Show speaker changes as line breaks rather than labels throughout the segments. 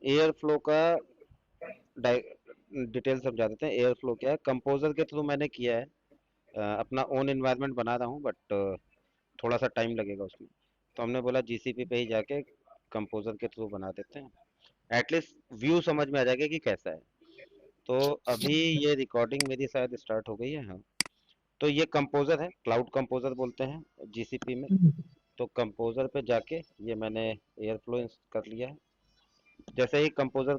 Air flow का detail समझा देते हैं। एयर फ्लो क्या है, कंपोजर के थ्रू मैंने किया है। अपना ओन एनवायरनमेंट बना रहा हूँ, बट थोड़ा सा टाइम लगेगा उसमें। तो हमने बोला जीसीपी पे ही जाके कंपोजर के थ्रू बना देते हैं, एटलीस्ट व्यू समझ में आ जाएगा कि कैसा है। तो अभी ये रिकॉर्डिंग मेरी शायद स्टार्ट हो गई है, हाँ। तो ये कंपोजर है, क्लाउड कंपोजर बोलते हैं जीसीपी में। तो कंपोजर पे जाके ये मैंने एयर फ्लो कर लिया है। जैसे ही कंपोजर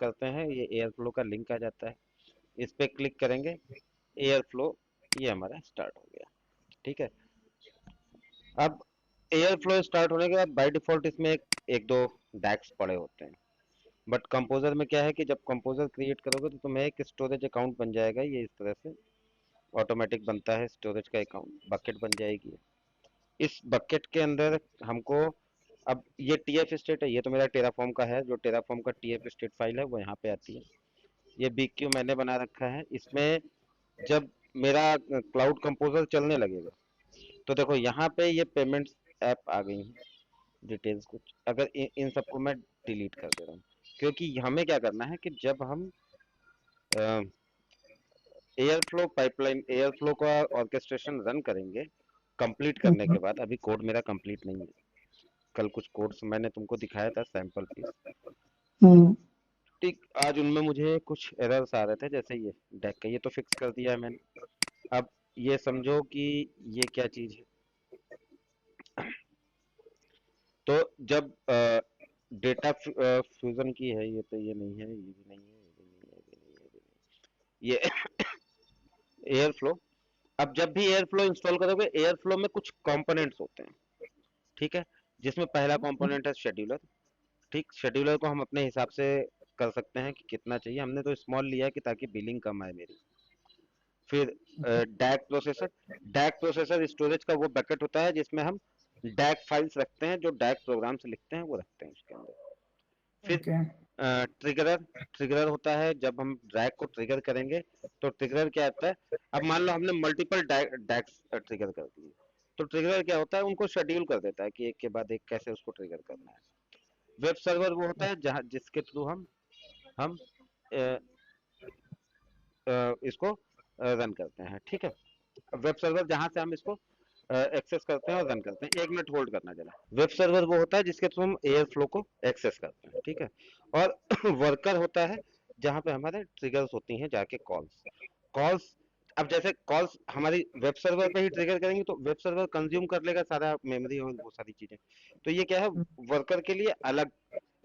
करते हैं, ये एयर फ्लो का लिंक आ जाता है। इस पे क्लिक करेंगे, एयर फ्लो ये हमारा स्टार्ट हो गया। ठीक है। अब एयर फ्लो स्टार्ट होने के बाद बाय डिफॉल्ट इसमें एक दो डैक्स पड़े होते हैं। बट कंपोजर में क्या है कि जब कंपोजर क्रिएट करोगे तो तुम्हें एक स्टोरेज अकाउंट बन जाएगा, ये इस तरह से ऑटोमेटिक बनता है स्टोरेज का अकाउंट, बकेट बन जाएगी। इस बकेट के अंदर हमको, अब ये टीएफ स्टेट है, ये तो मेरा टेराफॉर्म का है, जो टेराफॉर्म का टीएफ स्टेट फाइल है वो यहाँ पे आती है। ये बीक्यू मैंने बना रखा है। इसमें जब मेरा क्लाउड कंपोजर चलने लगेगा तो देखो यहाँ पे ये पेमेंट्स ऐप आ गई हैं, डिटेल्स कुछ। अगर इन सबको मैं डिलीट कर दे रहा हूँ, क्योंकि हमें क्या करना है कि जब हम air flow pipeline, air flow का ऑर्केस्ट्रेशन रन करेंगे कंप्लीट करने के बाद, अभी कोड मेरा कंप्लीट नहीं है। कल कुछ कोड्स मैंने तुमको दिखाया था, सैंपल पीस।
हम्म।
ठीक, आज उनमें मुझे कुछ एरर्स आ रहे थे, जैसे ये डेक का, ये तो फिक्स कर दिया है मैंने। अब ये समझो कि ये क्या चीज है। तो जब डेटा फ्यूजन की है, ये तो ये नहीं है, ये भी नहीं है, ये भी नहीं है, ये भी नहीं है, ये भी नहीं है, ये एयर फ्लो। अब जब भी एयर फ्लो इंस्टॉल करोगे, एयर फ्लो में कुछ कंपोनेंट्स होते हैं। ठीक है। जिसमें पहला कंपोनेंट है शेड्यूलर। ठीक, शेड्यूलर को हम अपने हिसाब से कर सकते हैं कि कितना चाहिए। हमने तो स्मॉल लिया है कि ताकि बिलिंग कम आए मेरी। फिर DAG processor. DAG processor storage का वो बकेट होता है जिसमें हम डैक फाइल्स रखते हैं, जो डैक प्रोग्राम से लिखते हैं वो रखते हैं उसके अंदर। फिर
ओके।
ट्रिगरर। ट्रिगरर होता है जब हम ड्रैग को ट्रिगर करेंगे, तो ट्रिगरर क्या होता है। अब मान लो हमने मल्टीपल डैक्स ट्रिगर कर दिए, तो ट्रिगरर क्या होता है, उनको शेड्यूल कर देता है कि एक के बाद एक कैसे उसको ट्रिगर करना है। वेब सर्वर वो होता है जहाँ जिसके थ्रू हम अ, इसको रन करते हैं। ठीक है। वेब सर्वर जहां से हम इसको एक्सेस करते हैं और रन करते हैं। 1 मिनट होल्ड करना जरा। वेब सर्वर वो होता है जिसके थ्रू हम एयर फ्लो को एक्सेस करते हैं। ठीक है। और वर्कर होता है जहां पे हमारे ट्रिगर्स होती हैं, जाके कॉल्स। कॉल्स, अब जैसे कॉल्स हमारी वेब सर्वर पे ही ट्रिगर करेंगे तो वेब सर्वर कंज्यूम कर लेगा सारा मेमोरी और वो सारी चीजें। तो ये क्या है, वर्कर के लिए अलग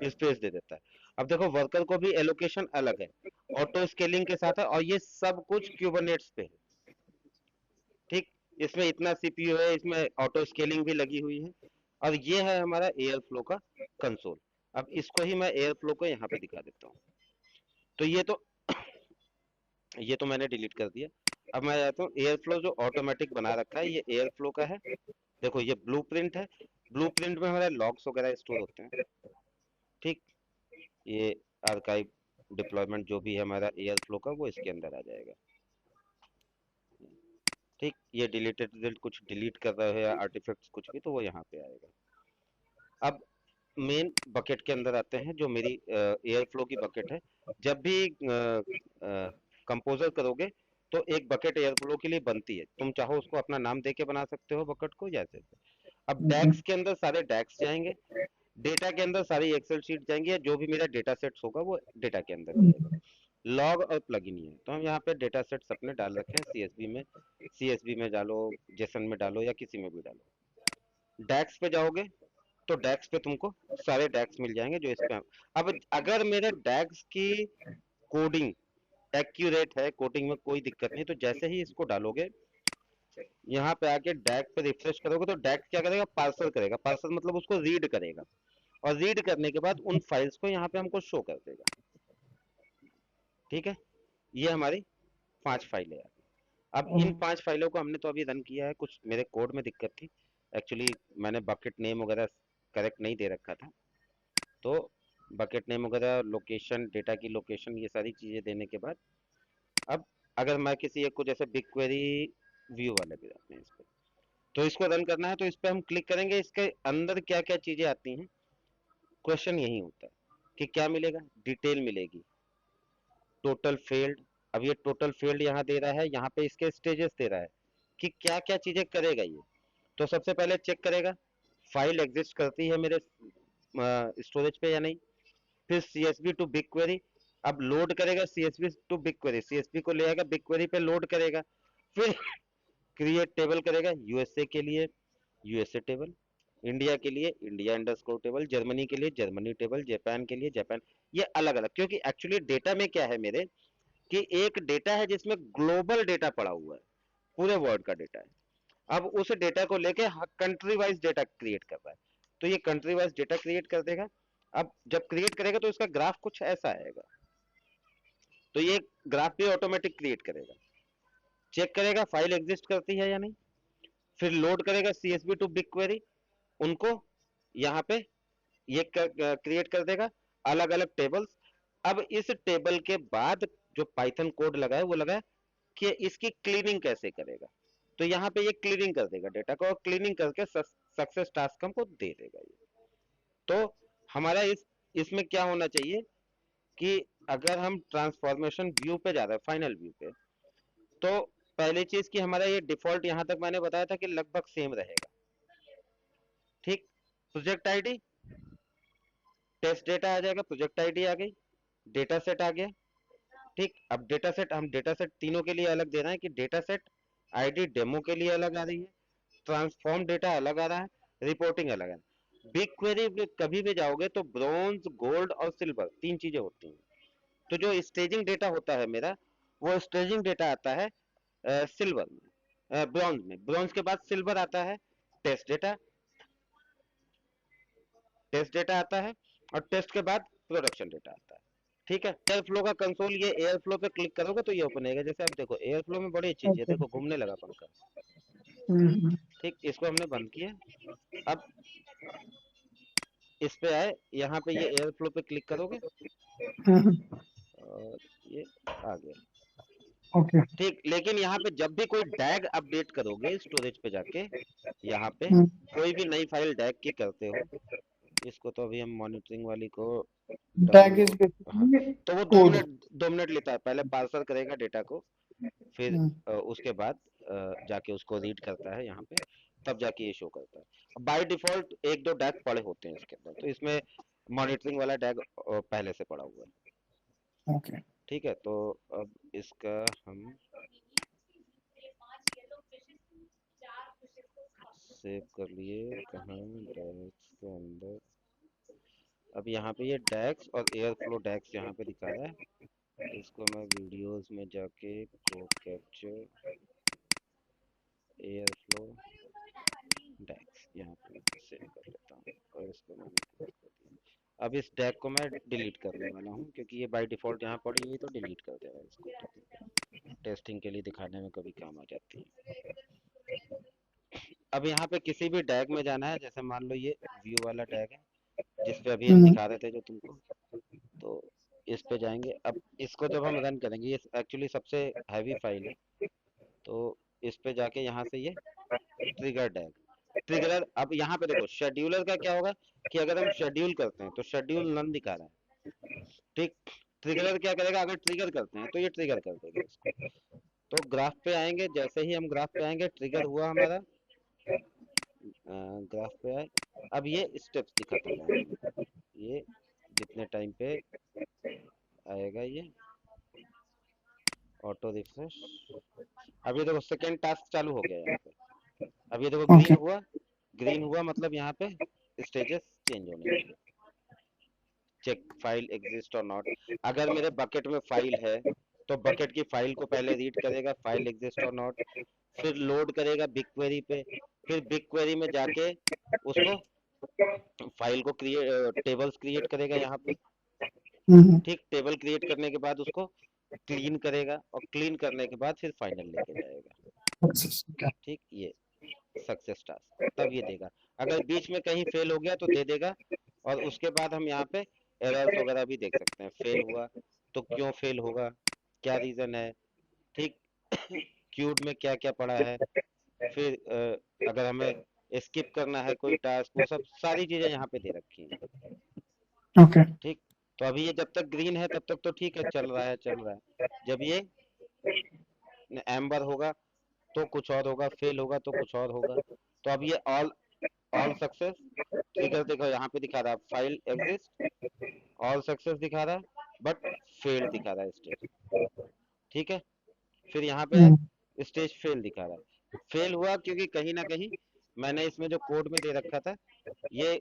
स्पेस दे देता है। अब देखो वर्कर को भी एलोकेशन अलग है, ऑटो स्केलिंग के साथ है, और ये सब कुछ क्यूबरनेट्स पे है। ठीक, इसमें इतना सीपीयू है, इसमें ऑटो स्केलिंग भी लगी हुई है। और ये है हमारा एयर फ्लो का कंसोल। अब इसको ही मैं एयर फ्लो को यहाँ पे दिखा देता हूँ। तो ये तो मैंने डिलीट कर दिया। अब मैं जाता हूँ, एयर फ्लो जो ऑटोमेटिक बना रखा है ये एयर फ्लो का है। देखो ये ब्लूप्रिंट है। ब्लूप्रिंट में हमारे लॉग्स वगैरह स्टोर होते हैं। ठीक, ये आर्काइव डिप्लॉयमेंट जो भी है हमारा एयर फ्लो का, वो इसके अंदर आ जाएगा। ठीक, ये डिलीटेड रिजल्ट कुछ डिलीट कर रहे हो या आर्टिफैक्ट्स कुछ भी, तो वो यहाँ पे आएगा। अब मेन बकेट के अंदर आते हैं, जो मेरी एयर फ्लो की बकेट है। जब भी कंपोजर करोगे तो एक बकेट एयर फ्लो के लिए बनती है। तुम चाहो उसको अपना नाम दे के बना सकते हो बकेट को, जैसे। अब डैक्स के अंदर सारे डैक्स जाएंगे, डेटा के अंदर सारी एक्सेल शीट जाएंगी, या जो भी मेरा डेटा सेट्स होगा वो डेटा के अंदर जाएगा। लॉग और प्लगइन ही है, तो हम यहाँ पे डेटा सेट्स अपने डाल रखे हैं सीएसवी में। सीएसवी में डालो, जेसन में डालो, या किसी में भी डालो। डैक्स पे जाओगे तो डैक्स पे तुमको सारे डैक्स मिल जाएंगे जो इस पे अब अगर मेरे डैक्स की कोडिंग एक्यूरेट है, कोडिंग में कोई दिक्कत नहीं, तो जैसे ही इसको डालोगे, यहाँ पे आके डैक पे रिफ्रेश करोगे, तो डैक क्या करेगा, पार्सर करेगा। पार्सर मतलब उसको रीड करेगा, और रीड करने के बाद उन फाइल्स को यहाँ पे हमको शो कर देगा। ठीक है। ये हमारी 5 फाइलें आ गई। अब इन 5 फाइलों को हमने तो अभी रन किया है, कुछ मेरे कोड में दिक्कत थी। एक्चुअली मैंने बकेट नेम वगैरह करेक्ट नहीं दे रखा था। तो बकेट नेम वगैरह, लोकेशन, डेटा की लोकेशन, ये सारी चीजें देने के बाद, अब अगर मैं किसी एक को, जैसे बिग क्वेरी व्यू वाले भी रहते हैं इस पे, तो इसको रन करना है, तो इस पे हम क्लिक करेंगे, इसके अंदर क्या क्या चीजें आती हैं, क्वेश्चन यही होता है। कि क्या मिलेगा, डिटेल मिलेगी, टोटल फेल्ड। अब ये टोटल फेल्ड यहाँ दे रहा है, यहाँ पे इसके स्टेजेस दे रहा है कि क्या क्या चीजें करेगा ये। तो सबसे पहले चेक करेगा फाइल एग्जिस्ट करती है मेरे स्टोरेज पे या नहीं। फिर सीएसवी टू बिग क्वेरी, अब लोड करेगा CSV to BigQuery, CSV को ले आएगा बिग क्वेरी पे लोड करेगा। फिर क्रिएट टेबल करेगा, यूएसए के लिए यूएसए टेबल, इंडिया के लिए इंडिया अंडरस्कोर टेबल, जर्मनी के लिए जर्मनी टेबल, जापान के लिए जापान। ये अलग अलग, क्योंकि एक्चुअली डेटा में क्या है मेरे, कि एक डेटा है जिसमें ग्लोबल डेटा पड़ा हुआ है, पूरे वर्ल्ड का डेटा है। अब उस डेटा को लेके कंट्री वाइज डेटा क्रिएट कर रहा है, तो ये कंट्री वाइज डेटा क्रिएट कर देगा। अब जब क्रिएट करेगा तो इसका ग्राफ कुछ ऐसा आएगा, तो ये ग्राफ भी ऑटोमेटिक क्रिएट करेगा। चेक करेगा फाइल एग्जिस्ट करती है या नहीं, फिर लोड करेगा सीएसवी टू बिग क्वेरी, उनको यहाँ पे ये क्रिएट कर देगा अलग अलग टेबल्स। अब इस टेबल के बाद जो पाइथन कोड लगाए वो लगाए कि इसकी क्लीनिंग कैसे करेगा, तो यहाँ पे ये क्लीनिंग कर देगा डेटा को, और क्लीनिंग करके सक्सेस टास्क हमको दे देगा ये। तो हमारा इसमें क्या होना चाहिए कि अगर हम ट्रांसफॉर्मेशन व्यू पे जा रहे हैं, फाइनल व्यू पे, तो पहली चीज कि हमारा ये डिफॉल्ट यहाँ तक मैंने बताया था कि लगभग सेम रहेगा। ठीक, प्रोजेक्ट आईडी, टेस्ट डेटा आ जाएगा, प्रोजेक्ट आईडी आ गई, डेटा सेट आ गया। ठीक, अब डेटा सेट, हम डेटा सेट तीनों के लिए अलग दे रहे हैं कि डेटा सेट आईडी डेमो के लिए अलग आ रही है, ट्रांसफॉर्म डेटा अलग आ रहा है, रिपोर्टिंग अलग है। बिग क्वेरी में कभी भी जाओगे तो ब्रॉन्ज, गोल्ड और सिल्वर तीन चीजें होती हैं। तो जो स्टेजिंग डेटा होता है मेरा, वो स्टेजिंग डेटा आता है सिल्वर में, ब्रॉन्ज में, ब्रॉन्ज के बाद सिल्वर आता है टेस्ट डेटा, टेस्ट डेटा आता है, और टेस्ट के बाद प्रोडक्शन डेटा आता है। ठीक है, एयर फ्लो का कंसोल, ये एयर फ्लो पे क्लिक करोगे तो ये ओपन होगा। जैसे आप देखो एयर फ्लो में बड़ी चीज है,
ओके।
देखो घूमने लगा पंखा। ठीक, इसको हमने बंद किया। अब इस पे आए, यहाँ पे ये एयर फ्लो पे क्लिक करोगे और ये आ गया।
ओके।
ठीक, लेकिन यहाँ पे जब भी कोई डैग अपडेट करोगे स्टोरेज पे जाके, यहाँ पे कोई भी नई फाइल डैग की करते हो, इसको तो अभी हम मॉनिटरिंग वाली को
टैग इज
डाउनलोड, हाँ,
बेसिकली
तो वो
कोड।
2 मिनट लेता है, पहले पार्सर करेगा डेटा को, फिर उसके बाद जाके उसको रीड करता है यहाँ पे, तब जाके ये शो करता है। बाय डिफॉल्ट एक दो डैग पड़े होते हैं इसके अंदर, तो इसमें मॉनिटरिंग वाला डैग पहले से पड़ा हुआ है।
ओके।
ठीक है, तो अब इसका हम सेव कर लिए कहाँ, डैग्स के अंदर। अब यहाँ पे ये डैग्स और एयर फ्लो डैग्स यहाँ पे दिखा रहा है, इसको मैं वीडियोस में जाके को कैप्चर एयर फ्लो डैग्स यहाँ पे सेव कर लेता हूँ, और इसको मैंने क्लोज कर दिया। अब इस डैग को मैं डिलीट करने वाला हूँ, क्योंकि ये बाय डिफॉल्ट यहाँ पड़ी हुई, तो डिलीट कर देगा इसको। टेस्टिंग के लिए दिखाने में कभी काम आ जाती है। अब यहाँ पे किसी भी डैग में जाना है, जैसे मान लो ये व्यू वाला डैग है जिसपे अभी हम दिखा रहे थे जो तुमको, तो इस पे जाएंगे। अब इसको जब हम रन करेंगे, ये एक्चुअली सबसे हैवी फाइल है, तो इस पे जाके यहाँ से ये ट्रिगर डैग, ट्रिगर, अब यहाँ पे देखो शेड्यूलर का क्या होगा कि अगर हम शेड्यूल करते हैं तो शेड्यूल नन दिखा रहा है। ठीक, ट्रिगर क्या करेगा, अगर ट्रिगर करते हैं तो ये ट्रिगर कर देगा इसको। तो ग्राफ पे आएंगे, जैसे ही हम ग्राफ पे आएंगे ट्रिगर हुआ हमारा, ग्राफ पे आए, अब ये स्टेप्स दिखाता जाएगा, ये जितने टाइम पे आएगा ये ऑटो रिफ्रेश। अब ये देखो सेकेंड टास्क चालू हो गया यहाँ पे, अब ये देखो ग्रीन
ओके।
हुआ, ग्रीन हुआ मतलब यहाँ पे स्टेजेस चेंज होने लगे। चेक फाइल एग्जिस्ट और नॉट, अगर मेरे बकेट में फाइल है तो बकेट की फाइल को पहले रीड करेगा, फाइल एग्जिस्ट और नॉट, फिर लोड करेगा बिग क्वेरी पे, फिर बिग क्वेरी में जाके उसको फाइल को क्रिएट, टेबल्स क्रिएट करेगा यहाँ पे। ठीक, टेबल क्रिएट करने के बाद उसको क्लीन करेगा, और क्लीन करने के बाद फिर फाइनल लेके जाएगा। ठीक, ये सक्सेस टास्क तब ये देगा। अगर बीच में कहीं फेल हो गया तो दे देगा, और उसके बाद हम यहाँ पे एरर्स वगैरह भी देख सकते हैं, फेल हुआ तो क्यों फेल होगा, क्या रीजन है। ठीक, क्यूब में क्या क्या पड़ा है, फिर अगर हमें स्किप करना है कोई टास्क, वो सब सारी चीजें यहाँ पे दे रखी हैं।
ओके।
ठीक, तो अभी ये जब तक ग्रीन है तब तक तो ठीक है, चल रहा है चल रहा है। जब ये एम्बर होगा तो कुछ और होगा, फेल होगा तो कुछ और होगा। तो अब ये ऑल सक्सेस ट्रिगर देखो यहाँ पे दिखा रहा है, फाइल एग्जिस्ट, ऑल सक्सेस दिखा रहा है, बट फेल दिखा रहा है स्टेज। ठीक है, फिर यहाँ पे
हम्म,
है स्टेज फेल दिखा रहा है। फेल हुआ क्योंकि कहीं ना कहीं मैंने इसमें जो कोड में दे रखा था, ये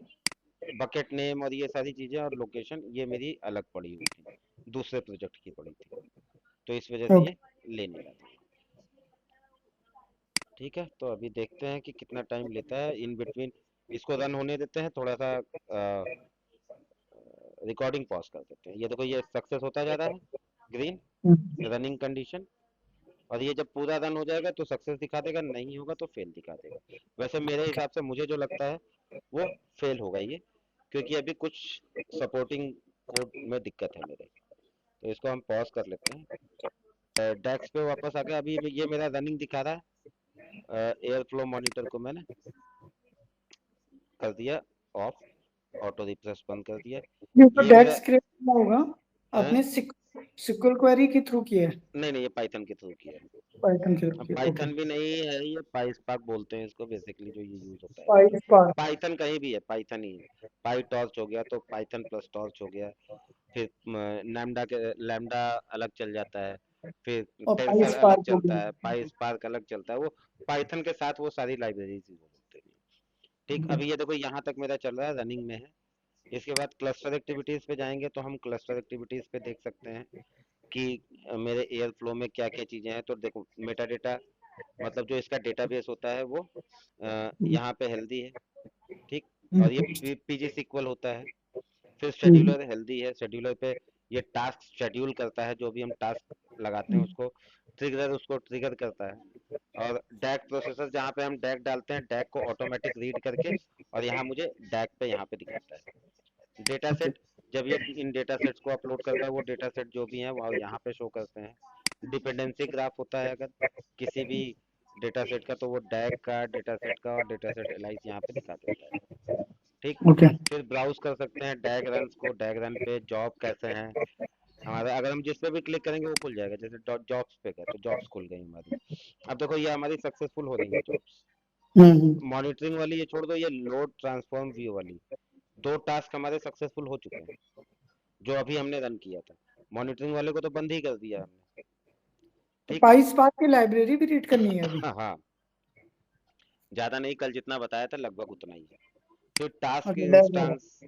बकेट नेम और ये सारी चीजें और लोकेशन ये मेरी अलग पड़ी हुई थी, दूसरे प्रोजेक्ट की पड़ी थी, तो इस वजह से
ओके।
ये ले नहीं रहा था। ठीक है, तो अभी देखते हैं कि कितना टाइम लेता है इन बिटवीन। इसको रन होने देते हैं थोड़ा सा, रिकॉर्डिंग पॉज कर देते हैं। ये देखो ये सक्सेस होता जा रहा है, ग्रीन
हम्म,
रनिंग कंडीशन। और ये जब पूरा रन हो जाएगा तो सक्सेस दिखा देगा, नहीं होगा तो फेल दिखा देगा। वैसे मेरे हिसाब से मुझे जो लगता है वो फेल होगा ये, क्योंकि अभी कुछ सपोर्टिंग कोड में दिक्कत है मेरे। तो इसको हम पॉज कर लेते हैं। डेस्क पे वापस आ गया। अभी ये मेरा रनिंग दिखा रहा है। एयर फ्लो मॉनिटर को मैंने कर दिया ऑफ, ऑटो रिफ्रेश बंद कर दिया।
ये तो
ये मेरा
डेक्स क्रिएट करना होगा,
अ,
आपने सिक्वल क्वेरी के थ्रू किया है?
नहीं नहीं, ये पाइथन के थ्रू किया है।
पाइथन के थ्रू
अब
किया, ओके।
पाइथन भी नहीं है, ये पाईस्पार्क बोलते हैं इसको बेसिकली, जो ये यूज होता है।
पाई स्पार्क।
पाइथन कहीं भी है, पाइथन ही है। पाई टॉर्च हो गया तो पाइथन प्लस टॉर्च हो गया। फिर लैम्डा के लैम्डा अलग चल जाता है। फिर
और पाई
टेंसर अलग
स्पार्क हो
चलता है,
गया।
पाई स्पार्क अलग चलता है। वो पाइथन के साथ वो सारी लाइब्रेरीज यूज होते हैं। ठीक,
ओके।
अभी ये देखो यहाँ तक मेरा चल रहा है, रनिंग में है। इसके बाद क्लस्टर एक्टिविटीज पे जाएंगे तो हम क्लस्टर एक्टिविटीज पे देख सकते हैं कि मेरे एयर फ्लो में क्या क्या चीजें हैं। तो देखो मेटा डेटा, मतलब जो इसका डेटाबेस होता है वो यहाँ पे हेल्दी है। ठीक, और ये पीजी सीक्वल होता है। फिर शेड्यूलर हेल्दी है, शेड्यूलर पे ये टास्क शेड्यूल करता है, जो भी हम टास्क लगाते हैं उसको ट्रिगर करता है। और डैक प्रोसेसर, जहाँ पे हम डैक डालते हैं, डैक को ऑटोमेटिक रीड करके और यहाँ मुझे डैक पे यहाँ पे दिखाता है। Data
okay.
सेट, जब ये इन डेटा सेट्स को अपलोड करता है, वो डेटा सेट जो भी हैं वो यहाँ पे शो करते हैं। डिपेंडेंसी ग्राफ होता है अगर किसी भी डेटा सेट का, तो वो डैक का, डेटा सेट का और डेटा सेट एलाइज यहाँ पे दिखा देता है। ठीक,
ओके।
फिर ब्राउज कर सकते हैं डायग्राम्स को, डायग्राम पे जॉब कैसे हैं हमारे। अगर हम जिस पे भी क्लिक करेंगे वो खुल जाएगा, जैसे जॉब्स पे गए तो जॉब्स खुल गई हमारी। अब देखो ये हमारी सक्सेसफुल हो रही है जॉब्स।
हम्म।
मॉनिटरिंग वाली ये छोड़ दो, ये लोड ट्रांसफॉर्म व्यू वाली, दो टास्क हमारे सक्सेसफुल हो चुके हैं जो अभी हमने रन किया था। मॉनिटरिंग वाले को तो बंद ही कर दिया हमने।
तो
ठीक,
पाई स्पार्क की लाइब्रेरी भी रीड करनी है अभी?
हाँ हाँ, ज्यादा नहीं, कल जितना बताया था लगभग उतना ही है। फिर task
okay,
instance,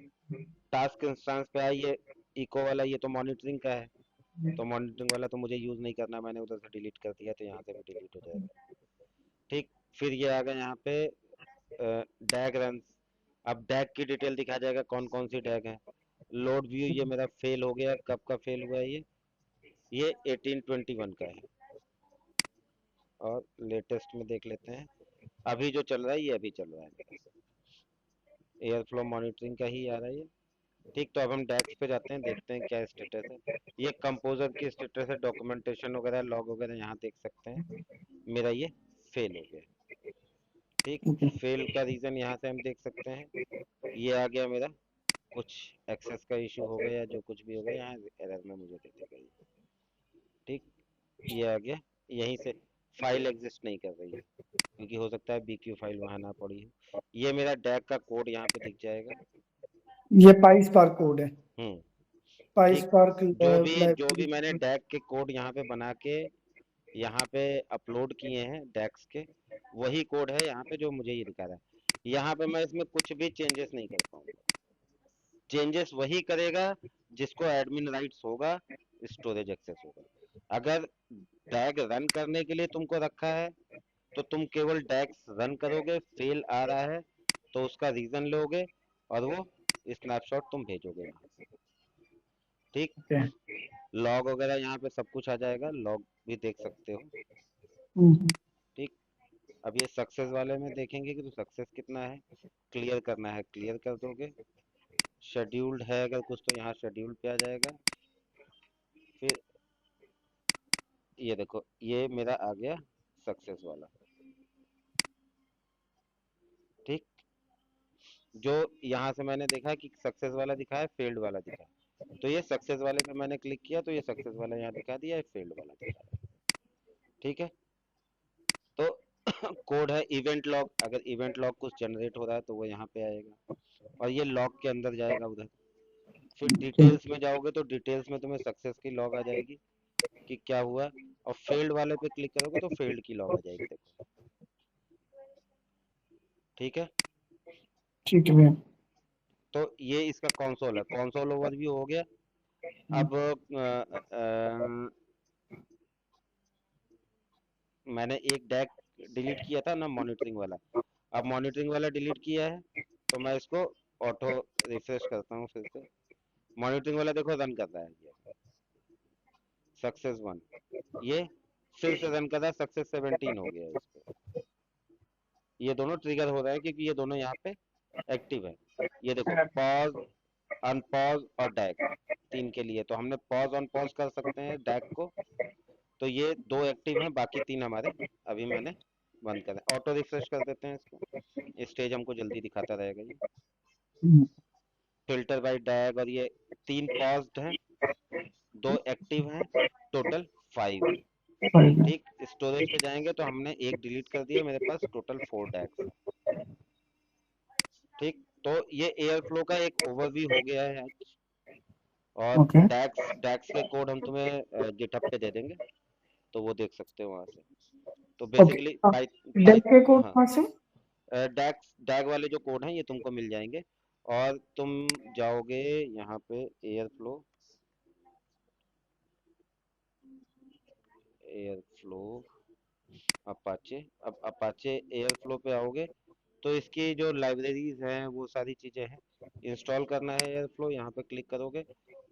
task instance पे आई ये इको वाला, ये तो मॉनिटरिंग का है। तो मॉनिटरिंग वाला तो मुझे यूज नहीं करना, मैंने उधर से डिलीट कर दिया, तो यहाँ से भी डिलीट हो जाएगा। ठीक, फिर ये आ गया यहाँ पे डैग रन। अब डैग की डिटेल दिखा जाएगा, कौन कौन सी डैग है। लोड व्यू ये मेरा फेल हो गया, कब का फेल हुआ है ये 1821 का है। और लेटेस्ट में देख लेते हैं, अभी जो चल रहा है ये अभी चल रहा है मेरा, एयर फ्लो मॉनिटरिंग का ही आ रहा है ये। ठीक, तो अब हम डेस्क पे जाते हैं, देखते हैं क्या स्टेटस है। ये कंपोजर की स्टेटस है, डॉक्यूमेंटेशन वगैरह लॉग वगैरह यहाँ देख सकते हैं। मेरा ये फेल हो गया। ठीक,
ओके।
फेल का रीजन यहाँ से हम देख सकते हैं। ये आ गया मेरा, कुछ एक्सेस का इशू हो गया, जो कुछ भी हो गया यहाँ एरर में मुझे दे देगा ये। ठीक, ये आ गया। यहीं से फाइल एग्जिस्ट नहीं कर रही है, क्योंकि हो सकता है बीक्यू फाइल वहां ना पड़ी हो। ये मेरा डैक का कोड यहाँ पे दिख जाएगा।
ये पाई स्पार्क कोड है?
हम्म,
पाई
ठीक,
स्पार्क
जो भी मैंने
लाइब्रेरी।
डैक के कोड यहाँ पे बना के यहाँ पे अपलोड किए हैं डैक्स के, वही कोड है यहाँ पे जो मुझे ये दिखा रहा है। यहाँ पे मैं इसमें कुछ भी चेंजेस नहीं कर पाऊंगा। चेंजेस वही करेगा जिसको एडमिन राइट्स होगा, स्टोरेज एक्सेस होगा। अगर डैग रन करने के लिए तुमको रखा है तो तुम केवल डैग्स रन करोगे, फेल आ रहा है तो उसका रीजन लोगे और वो स्नैपशॉट तुम भेजोगे वहां से। ठीक,
ओके।
लॉग वगैरह यहाँ पे सब कुछ आ जाएगा, लॉग भी देख सकते हो।
हम्म।
ठीक, अब ये सक्सेस वाले में देखेंगे कि तो सक्सेस कितना है। क्लियर करना है क्लियर कर दोगे, शेड्यूल्ड है अगर कुछ तो यहाँ शेड्यूल पे आ जाएगा। फिर ये देखो ये मेरा आ गया सक्सेस वाला। ठीक, जो यहाँ से मैंने देखा कि सक्सेस वाला दिखा है, फेल्ड वाला दिखा है। तो ये सक्सेस वाले पे मैंने क्लिक किया तो ये सक्सेस वाला यहाँ दिखा दिया, फेल्ड वाला दिखा रहा है। ठीक है, तो कोड है इवेंट लॉग, अगर इवेंट लॉग कुछ जनरेट हो रहा है तो वो यहाँ पे आएगा और ये लॉग के अंदर जाएगा उधर। फिर
ठीक।
डिटेल्स में जाओगे तो डिटेल्स में तुम्हें सक्सेस की लॉग आ जाएगी कि क्या हुआ, और फेल्ड वाले पे क्लिक करोगे तो फेल्ड की लॉग आ जाएगी, देखो। ठीक है,
ठीक है भैया।
तो ये इसका कंसोल है, कंसोल ओवरव्यू हो गया। अब मैंने एक डैग डिलीट किया था ना, मॉनिटरिंग वाला। अब मॉनिटरिंग वाला डिलीट किया है तो मैं इसको ऑटो रिफ्रेश करता हूँ फिर से। मॉनिटरिंग वाला देखो रन कर रहा है, ये सक्सेस 1, ये फिर से रन कर रहा है, सक्सेस 17 हो गया है इस पे। ये दोनों ट्रिगर हो रहा है क्योंकि ये दोनों यहाँ पे एक्टिव है। ये देखो पॉज, अनपॉज और डैग, 3 के लिए तो हमने पॉज ऑन पॉज कर सकते हैं डैग को, तो ये 2 एक्टिव हैं, बाकी 3 हमारे अभी मैंने बंद कर, ऑटो रिफ्रेश कर देते हैं इसको, स्टेज हमको जल्दी दिखाता रहेगा ये। फिल्टर बाय डैग, और ये 3 पॉज्ड हैं, 2 एक्टिव हैं, टोटल 5 हैं। ठीक, स्टोरेज पे जाएंगे तो हमने एक डिलीट कर दिया, मेरे पास टोटल 4 डैग्स हैं। ठीक, तो ये एयर फ्लो का एक ओवरव्यू हो गया है आज। और
ओके।
डैक्स के कोड हम तुम्हें गिटहब पे दे देंगे, तो वो देख सकते हो वहां से। तो
ओके।
बेसिकली
डेल के कोड
हाँ,
कहाँ से?
डैग वाले जो कोड हैं ये तुमको मिल जाएंगे, और तुम जाओगे यहाँ पे एयर फ्लो अपाचे। अब अपाचे एयर फ्लो पे आओगे तो इसकी जो लाइब्रेरीज हैं वो सारी चीजें हैं, इंस्टॉल करना है एयर फ्लो, यहाँ पे क्लिक करोगे।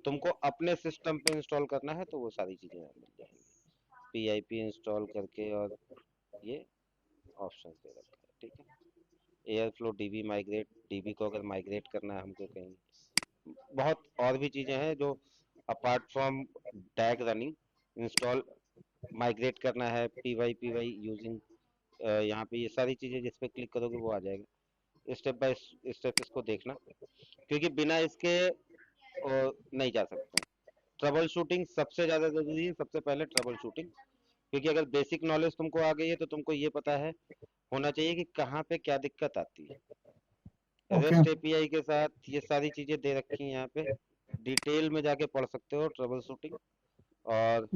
तुमको अपने सिस्टम पे इंस्टॉल करना है तो वो सारी चीजें यहाँ मिल जाएंगी, PIP इंस्टॉल करके, और ये ऑप्शन दे रखा है। ठीक है, air flow DB migrate, DB को अगर माइग्रेट करना है हमको कहीं, बहुत और भी चीजें हैं जो apart from डैग running install, migrate करना है PY यूजिंग, यहाँ पे ये सारी चीजें जिस पे क्लिक करोगे वो आ जाएगा। स्टेप बाय स्टेप इसको देखना, क्योंकि बिना इसके नहीं जा सकते। ट्रबल शूटिंग सबसे ज्यादा जरूरी है, सबसे पहले ट्रबल शूटिंग, क्योंकि अगर बेसिक नॉलेज तुमको आ गई है तो तुमको ये पता है होना चाहिए कि कहाँ पे क्या दिक्कत आती है।
ओके।
रेस्ट API के साथ ये सारी चीजें दे रखी हैं यहाँ पे, डिटेल में जाके पढ़ सकते हो ट्रबल शूटिंग। और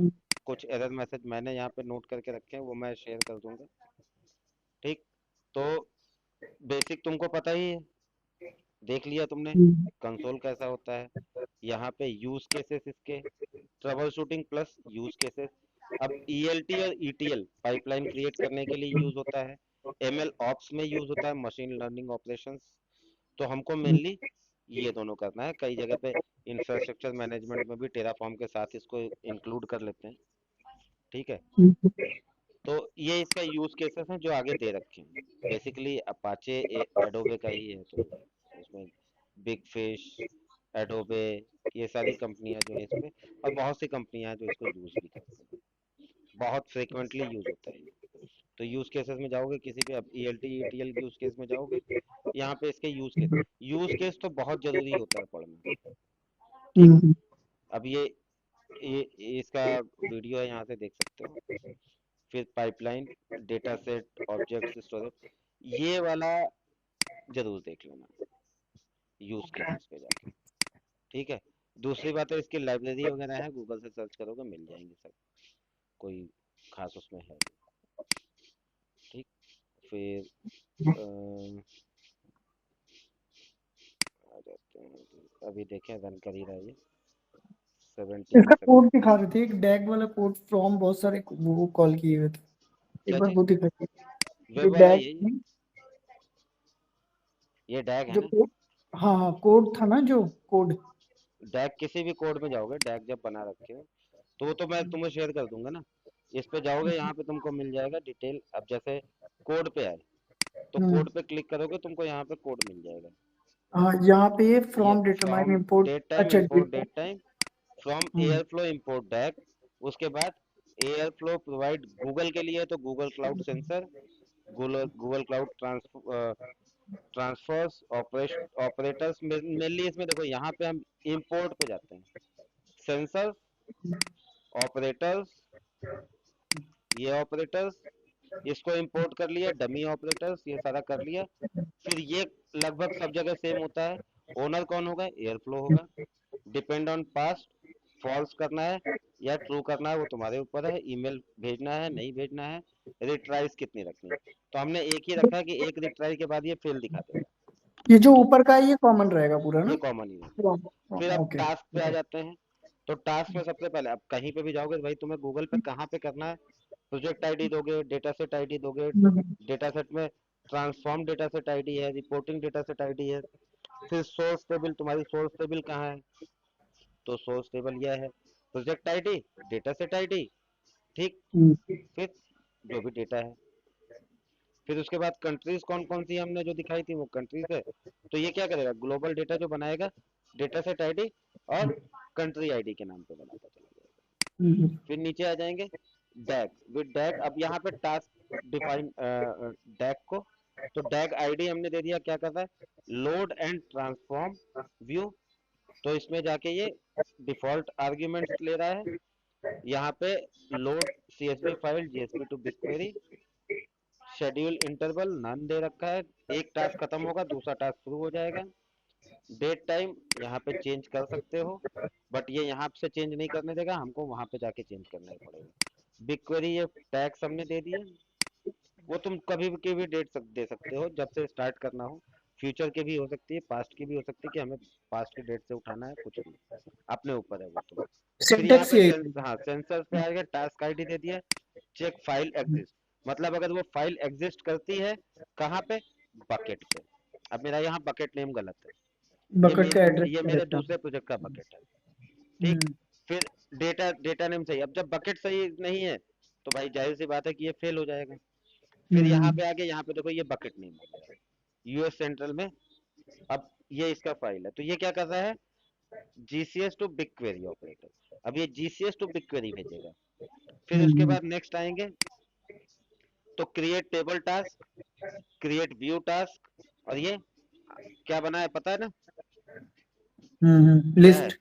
कुछ एरर मैसेज मैंने यहाँ पे नोट करके रखे हैं, वो मैं शेयर कर दूंगा। ठीक, तो बेसिक तुमको पता ही है, देख लिया तुमने कंसोल कैसा होता है। यहाँ पे यूज केसेस इसके, trouble shooting plus use cases. अब ELT और ETL पाइपलाइन क्रिएट करने के लिए यूज होता है, ML ऑप्स में यूज होता है, मशीन लर्निंग ऑपरेशंस। तो हमको मेनली ये दोनों करना है, कई जगह पे इंफ्रास्ट्रक्चर मैनेजमेंट में भी टेराफॉर्म के साथ इसको इंक्लूड कर लेते हैं। ठीक है, तो ये इसका यूज केसेस हैं जो आगे दे रखे हैं। बेसिकली अपाचे एडोबे का ही है, तो उसमें बिग फिश, एडोबे, ये सारी कंपनियां जो है इस पे, और बहुत सी कंपनियां हैं जो इसको यूज भी करती हैं, बहुत फ्रिक्वेंटली यूज होता है ये। तो यूज केसेस में जाओगे किसी पे, अब ELT ETL यूज केस में जाओगे, यहाँ पे इसके यूज केस तो बहुत जरूरी होता है पढ़ना। ठीक, अब ये इसका वीडियो है, यहाँ से देख सकते हो। फिर pipeline, data set, object storage, ये वाला जरूर देख लेना यूज केसेस पे जाके। ठीक है, दूसरी बात है इसकी लाइब्रेरी वगैरह है, गूगल से सर्च करोगे मिल जाएंगे सब, कोई खास उसमें है नहीं। ठीक, फिर आ जाते हैं, अभी देखें रन कर ही रहा है ये, 17
इसका कोड
सेकंड।
दिखा रहे थे, एक डैग वाला कोड फ्रॉम बहुत सारे वो कॉल किए हुए थे, एक
क्या
बार
चीज,
वो दिखाइए। ये
वेब वाला
डैग,
यही है, ये डैग है
जो
ना।
कोड, हाँ हाँ कोड था ना, जो कोड।
डैग किसी भी कोड में जाओगे, डैग जब बना रखे हो तो वो तो मैं तुम्हें शेयर कर दूंगा ना। इस पे जाओगे, यहाँ पे तुमको मिल जाएगा डिटेल। अब जैसे कोड पे आए तो कोड पे क्लिक करोगे, तुमको यहाँ पे कोड मिल जाएगा।
हाँ यहाँ पे
ये
from determine
from
import.
Date time
अच्छा
import
data.
Datetime, from Airflow import DAG. उसके बाद एयर फ्लो प्रोवाइड गूगल के लिए तो Google cloud sensor, Google cloud transfers operators mainly इसमें देखो, यहाँ पे हम इंपोर्ट पे जाते हैं। सेंसर, ऑपरेटर्स, ये ऑपरेटर्स, इसको इंपोर्ट कर लिया, डमी ऑपरेटर्स ये सारा कर लिया। फिर ये लगभग सब जगह सेम होता है। ओनर कौन होगा? एयरफ्लो होगा। डिपेंड ऑन पास्ट, फॉल्स करना है या ट्रू करना है वो तुम्हारे ऊपर है। ईमेल भेजना है नहीं भेजना है, रिट्राइज कितनी रखनी है। तो हमने एक ही रखा है कि एक रिट्राई के बाद ये फेल दिखा देगा।
ये जो ऊपर का है ये कॉमन रहेगा पूरा
ये
ना?
कॉमन ही है। फिर अब
ओके।
टास्क पे आ जाते हैं। तो टास्क में सबसे पहले अब कहीं पे भी जाओगे तो भाई तुम्हें गूगल पे कहाँ पे करना है, प्रोजेक्ट आईडी दोगे, डेटा सेट आईडी दोगे। डेटा सेट में ट्रांसफॉर्म डेटा सेट आईडी है, रिपोर्टिंग डेटा सेट आईडी है। फिर सोर्स टेबल, तुम्हारी सोर्स टेबल कहाँ है, तो सोर्स टेबल यह है। Project ID, data set ID, ठीक। फिर जो भी डेटा है, फिर उसके बाद कंट्रीज कौन कौन सी हमने जो दिखाई थी वो कंट्रीज है। तो ये क्या करेगा, ग्लोबल डेटा जो बनाएगा, डेटा सेट आईडी और कंट्री आईडी के नाम पे बनाता चला जाएगा। फिर नीचे आ जाएंगे डैग विद डैग। अब यहाँ पे टास्क डिफाइन डैग को, तो डैग आईडी हमने दे दिया, क्या कर रहा है, लोड एंड ट्रांसफॉर्म व्यू। तो इसमें जाके ये डिफॉल्ट आर्ग्यूमेंट्स ले रहा है। यहाँ पे load CSV file JSP to BigQuery, schedule interval none दे रखा है। एक टास्क खत्म होगा दूसरा टास्क शुरू हो जाएगा। डेट टाइम यहाँ पे चेंज कर सकते हो, बट ये यहाँ से चेंज नहीं करने देगा, हमको वहां पे जाके चेंज करना ही पड़ेगा। बिगक्वेरी ये टैग्स हमने दे दिए, वो तुम कभी भी की भी डेट दे सकते हो जब से स्टार्ट करना हो। फ्यूचर के भी हो सकती है, पास्ट की भी हो सकती है कि हमें पास्ट की डेट से उठाना है, कुछ भी अपने ऊपर है वो तो। फिर यहाँ
सिंटेक्स
पे
यही
हाँ सेंसर पे आ गया, टास्क आईडी दे दिया, चेक फाइल एग्जिस्ट, मतलब अगर वो फाइल एग्जिस्ट करती है कहाँ पे, बकेट पे। अब मेरा यहाँ बकेट नेम गलत है,
बकेट का एड्रेस
ये मेरे
करेक्ट है।
दूसरे प्रोजेक्ट का बकेट है, ठीक। फिर डेटा डेटा नेम सही, अब जब बकेट सही नहीं है तो भाई जाहिर सी बात है कि ये फेल हो जाएगा। फिर यहाँ पे आगे, यहाँ पे देखो ये बकेट नेम हो गया यूएस सेंट्रल में। अब ये इसका फाइल है, तो ये क्या कर रहा है, GCS to BigQuery operator. अब ये जीसीएस टू बिग क्वेरी भेजेगा। फिर उसके बाद नेक्स्ट आएंगे तो create table task, create view task, और ये क्या बना है पता है ना, क्या है,
list,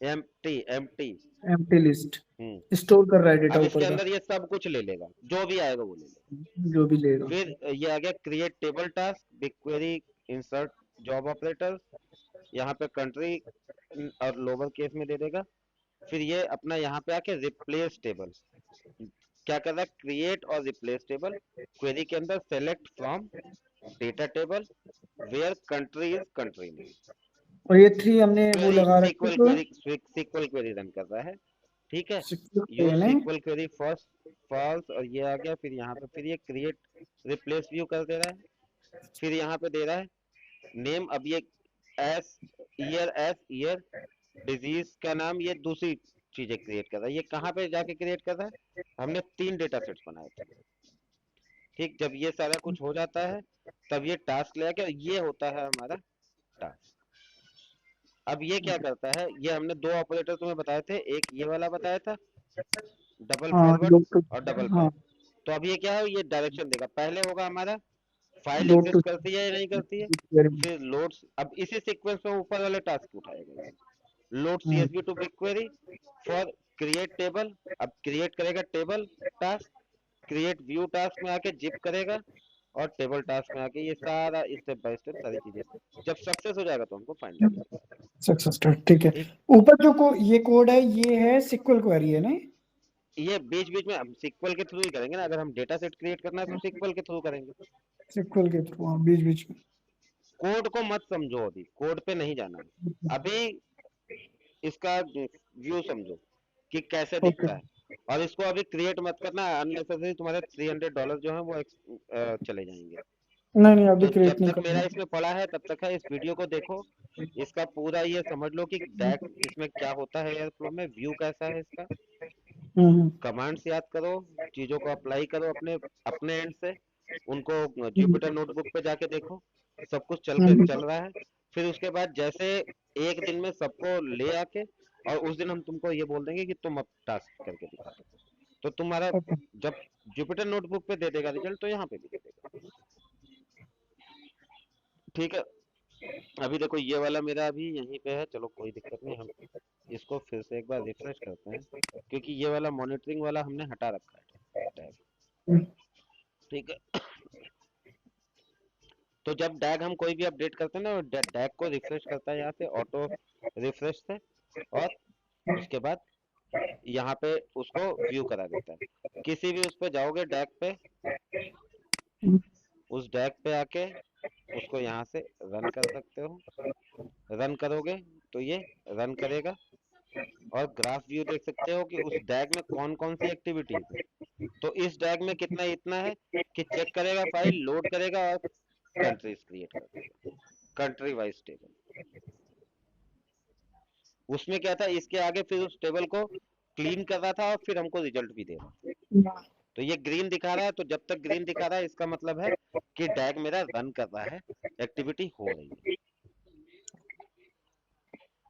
empty.
Empty list.
Hmm.
Store कर रहा है डेटा
अब
ऊपर
इसके
का,
अंदर ये सब कुछ ले लेगा, जो भी आएगा वो ले लेगा।
जो भी लेगा।
फिर ये आ गया create table task, big query, insert job operator, यहाँ पे कंट्री और लोअर केस में दे देगा। फिर ये अपना यहाँ पे आके रिप्लेस टेबल क्या कर रहा है, क्रिएट और रिप्लेस टेबल। क्वेरी के अंदर select from data table where country is country name.
और ये 3 हमने वो
क्वेरी
लगा रखी
सीक्वल
तो
क्वेरी, सीक्वल क्वेरी रन कर रहा है, ठीक है।
सिक्योर
यूज
है नहीं।
सीक्वल क्वेरी फर्स्ट फॉल्स, और ये आ गया। फिर यहाँ पे फिर ये क्रिएट रिप्लेस व्यू कर दे रहा है। फिर यहाँ पे दे रहा है नेम, अब ये एस ईयर, डिजीज का नाम, ये दूसरी चीजें क्रिएट कर रहा है। ये कहाँ पे जाके क्रिएट कर रहा है, हमने 3 डेटा सेट्स बनाए थे, ठीक। जब ये सारा कुछ हो जाता है तब ये टास्क ले आके, ये होता है हमारा टास्क। अब ये क्या करता है, ये हमने 2 ऑपरेटर तुम्हें बताए थे, एक ये वाला बताया था, डबल
हाँ
फॉरवर्ड
लोड टू,
और डबल
हाँ
बैक। तो अब ये क्या है, ये डायरेक्शन देगा, पहले होगा हमारा फाइल
लोड टू
एग्जिस्ट करती है या नहीं करती है। फिर लोड्स, अब इसी सीक्वेंस में ऊपर वाले टास्क उठाएगा ये, load CSV to BigQuery for create table. अब क्रिएट करेगा table task, create view task में आके जिप करेगा, और टेबल टास्क में आके ये सारा स्टेप बाय स्टेप सारी चीजें, जब सक्सेस हो जाएगा तो हमको फाइनलाइज हो जाएगा,
सक्सेस स्टार्ट, ठीक है।
ठीक।
ऊपर जो ये कोड है ये है सिक्वल क्वेरी है नहीं?
ये बीच बीच में हम सीक्वल के थ्रू ही करेंगे ना, अगर हम डेटा सेट क्रिएट करना है तो सीक्वल के थ्रू करेंगे।
सिक्वल के थ्रू, हाँ बीच बीच में।
कोड को मत समझो, अभी कोड पे नहीं जाना है, अभी इसका व्यू समझो कि कैसे
ओके।
दिखता है। और इसको अभी क्रिएट मत करना, अननेसेसरी तुम्हारे $300 जो है वो चले जाएंगे।
नहीं नहीं अभी
तो जब
क्रिएट नहीं
तक मेरा
करना।
इसमें पड़ा है तब तक है, इस वीडियो को देखो, इसका पूरा ये समझ लो कि डैक इसमें क्या होता है, एयर फ्लो में व्यू कैसा है इसका,
हम्म
कमांड्स याद करो, चीजों को अप्लाई करो अपने अपने एंड से, उनको
हम्म
जुपिटर नोटबुक पे जाके देखो, सब कुछ चल
हम्म
रहा है। फिर उसके बाद जैसे एक दिन में सबको ले आके, और उस दिन हम तुमको ये बोल देंगे कि तुम अब टास्क करके दिखा दो, तो तुम्हारा
ओके।
जब जुपिटर नोटबुक पे दे देगा रिजल्ट तो यहाँ पे भी दे देगा। ठीक है। अभी देखो ये वाला मेरा अभी यहीं पे है, चलो कोई दिक्कत नहीं, हम इसको फिर से एक बार रिफ्रेश करते हैं, क्योंकि ये वाला मॉनिटरिंग वाला हमने हटा रखा है टैग।
हम्म,
ठीक है। तो जब डैग हम कोई भी अपडेट करते हैं ना, डैग को रिफ्रेश करता है यहाँ से ऑटो रिफ्रेश से, और उसके बाद यहाँ पे उसको व्यू करा देता है। किसी भी उस पे जाओगे डैग पे,
हम्म,
उस डैग पे आके उसको यहाँ से रन कर सकते हो। रन करोगे तो ये रन करेगा, और ग्राफ व्यू देख सकते हो कि उस डैग में कौन कौन सी एक्टिविटीज है। तो इस डैग में कितना इतना है कि चेक करेगा, फाइल लोड करेगा और कंट्रीज क्रिएट कर देगा, कंट्री वाइज टेबल। उसमें क्या था, इसके आगे फिर उस टेबल को क्लीन कर रहा था और फिर हमको रिजल्ट भी दे रहा था। तो ये ग्रीन दिखा रहा है, तो जब तक ग्रीन दिखा रहा है इसका मतलब है कि डैग मेरा रन कर रहा है, एक्टिविटी हो रही है।